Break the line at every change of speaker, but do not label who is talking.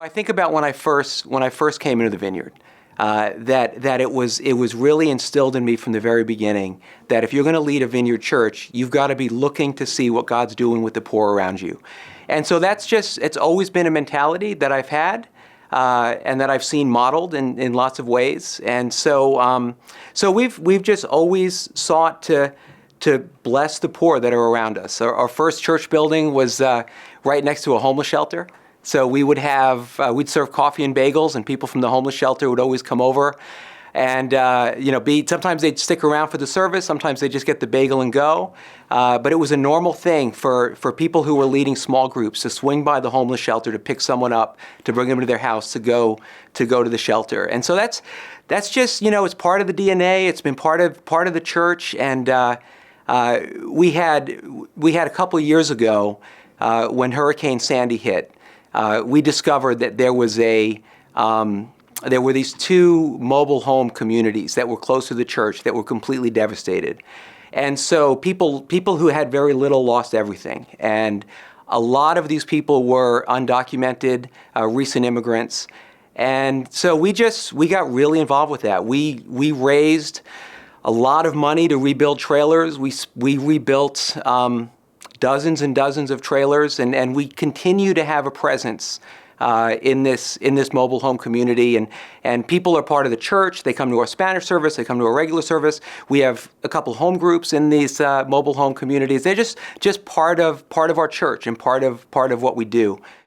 I think about when I first came into the Vineyard, that it was really instilled in me from the very beginning that if you're going to lead a Vineyard church, you've got to be looking to see what God's doing with the poor around you, and so it's always been a mentality that I've had. And that I've seen modeled in lots of ways, and so we've just always sought to bless the poor that are around us. Our first church building was right next to a homeless shelter. So we'd serve coffee and bagels, and people from the homeless shelter would always come over, and sometimes they'd stick around for the service, sometimes they'd just get the bagel and go. But it was a normal thing for people who were leading small groups to swing by the homeless shelter to pick someone up, to bring them to their house, to go to the shelter. And so that's just, it's part of the DNA. It's been part of the church, and we had a couple of years ago when Hurricane Sandy hit. We discovered that there were these two mobile home communities that were close to the church that were completely devastated. And so people who had very little lost everything. And a lot of these people were undocumented, recent immigrants. And so we got really involved with that. We raised a lot of money to rebuild trailers. We rebuilt dozens and dozens of trailers, and we continue to have a presence in this mobile home community, and people are part of the church. They come to our Spanish service, they come to our regular service. We have a couple home groups in these mobile home communities. They're just part of our church and part of what we do.